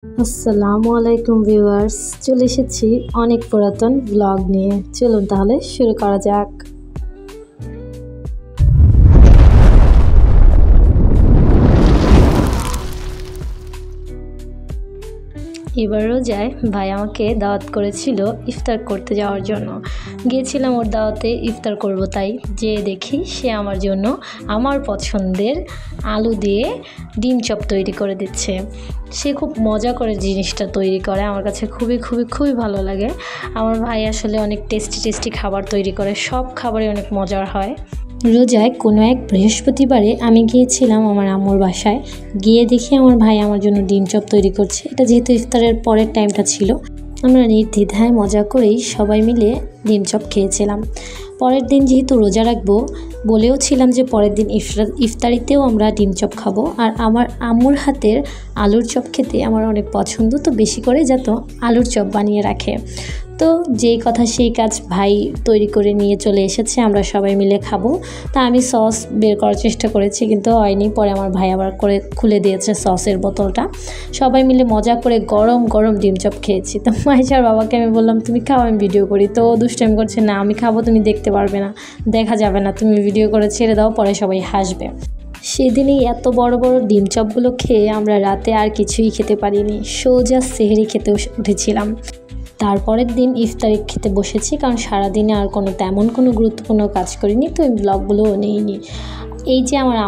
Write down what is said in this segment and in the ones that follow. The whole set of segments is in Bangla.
আসসালামু আলাইকুম ভিউয়ার্স, চলে এসেছি অনেক পুরাতন ব্লগ নিয়ে। চলুন তাহলে শুরু করা যাক। এবারও যায় ভাই আমাকে দাওয়াত করেছিল ইফতার করতে যাওয়ার জন্য। গিয়েছিলাম ওর দাওয়াতে ইফতার করব, তাই যে দেখি সে আমার জন্য আমার পছন্দের আলু দিয়ে ডিম চপ তৈরি করে দিচ্ছে। সে খুব মজা করে জিনিসটা তৈরি করে, আমার কাছে খুবই ভালো লাগে। আমার ভাই আসলে অনেক টেস্টি খাবার তৈরি করে, সব খাবারই অনেক মজার হয়। রোজায় কোনো এক বৃহস্পতিবারে আমি গিয়েছিলাম আমার আম্মুর বাসায়। গিয়ে দেখি আমার ভাই আমার জন্য ডিম চপ তৈরি করছে। এটা যেহেতু ইফতারের পরের টাইমটা ছিল, আমরা নির্দ্বিধায় মজা করেই সবাই মিলে ডিম চপ খেয়েছিলাম। পরের দিন যেহেতু রোজা রাখবো, বলেও ছিলাম যে পরের দিন ইফতারিতেও আমরা ডিম চপ খাবো। আর আমার আম্মুর হাতের আলুর চপ খেতে আমার অনেক পছন্দ, তো বেশি করে যাতে আলুর চপ বানিয়ে রাখে। তো যেই কথা সেই কাজ, ভাই তৈরি করে নিয়ে চলে এসেছে, আমরা সবাই মিলে খাবো। তা আমি সস বের করার চেষ্টা করেছি, কিন্তু হয়নি। পরে আমার ভাই আবার খুলে দিয়েছে সসের বোতলটা। সবাই মিলে মজা করে গরম ডিম চপ খেয়েছি। তো মাইশার বাবাকে আমি বললাম, তুমি খাও, আমি ভিডিও করি। তো দুষ্টামি করছে, না আমি খাবো, তুমি দেখতে পারবে না, দেখা যাবে না, তুমি ভিডিও করে ছেড়ে দাও, পরে সবাই হাসবে। সেদিনই এত বড় ডিম চপগুলো খেয়ে আমরা রাতে আর কিছুই খেতে পারিনি, সোজা সেহরি খেতে উঠেছিলাম। তারপরের দিন ইফতারি খেতে বসেছি, কারণ সারাদিনে আর তেমন কোনো গুরুত্বপূর্ণ কাজ করিনি, তো এই ব্লগগুলোও নেইনি। এই যে আমার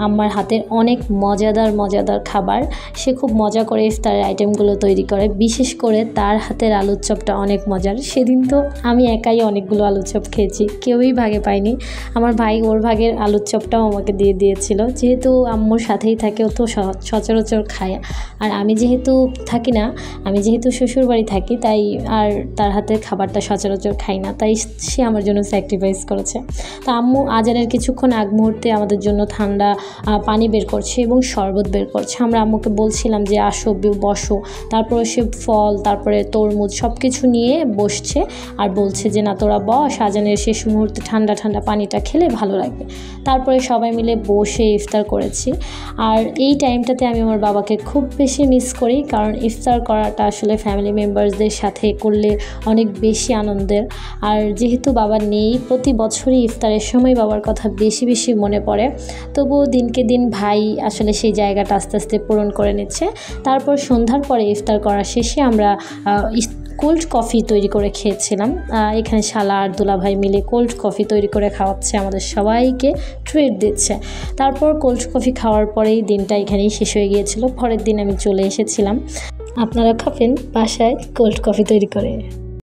আম্মার হাতের অনেক মজাদার খাবার, সে খুব মজা করে ইফতারের আইটেমগুলো তৈরি করে। বিশেষ করে তার হাতের আলুর চপটা অনেক মজার। সেদিন তো আমি একাই অনেকগুলো আলুর চপ খেয়েছি, কেউই ভাগে পায়নি। আমার ভাই ওর ভাগের আলুর চপটাও আমাকে দিয়ে দিয়েছিল। যেহেতু আম্মুর সাথেই থাকে, ও তো সচরাচর খায়। আর আমি যেহেতু থাকি না, আমি যেহেতু শ্বশুরবাড়ি থাকি, তাই আর তার হাতের খাবারটা সচরাচর খাই না, তাই সে আমার জন্য স্যাক্রিফাইস করেছে। তা আম্মু আজানের কিছুক্ষণ আগ মুহূর্তে আমাদের জন্য ঠান্ডা পানি বের করছে এবং শরবত বের করছে। আমরা আম্মুকে বলছিলাম যে আসো, বসো। তারপরে সে ফল, তারপরে তরমুজ সব কিছু নিয়ে বসছে আর বলছে যে না, তোরা বস, আজানের শেষ মুহূর্তে ঠান্ডা পানিটা খেলে ভালো লাগবে। তারপরে সবাই মিলে বসে ইফতার করেছি। আর এই টাইমটাতে আমি আমার বাবাকে খুব বেশি মিস করি, কারণ ইফতার করাটা আসলে ফ্যামিলি মেম্বারসদের সাথে করলে অনেক বেশি আনন্দের। আর যেহেতু বাবা নেই, প্রতি বছরই ইফতারের সময় বাবার কথা বেশি মনে পড়ে। তবুও দিনকে দিন ভাই আসলে সেই জায়গাটা আস্তে পূরণ করে নিচ্ছে। তারপর সন্ধ্যার পরে ইফতার করা শেষে আমরা কোল্ড কফি তৈরি করে খেয়েছিলাম। এখানে শালা আর দুলাভাই মিলে কোল্ড কফি তৈরি করে খাওয়াচ্ছে, আমাদের সবাইকে ট্রিট দিচ্ছে। তারপর কোল্ড কফি খাওয়ার পরেই দিনটা এখানেই শেষ হয়ে গিয়েছিল। পরের দিন আমি চলে এসেছিলাম। আপনারা খাবেন বাসায় কোল্ড কফি তৈরি করে।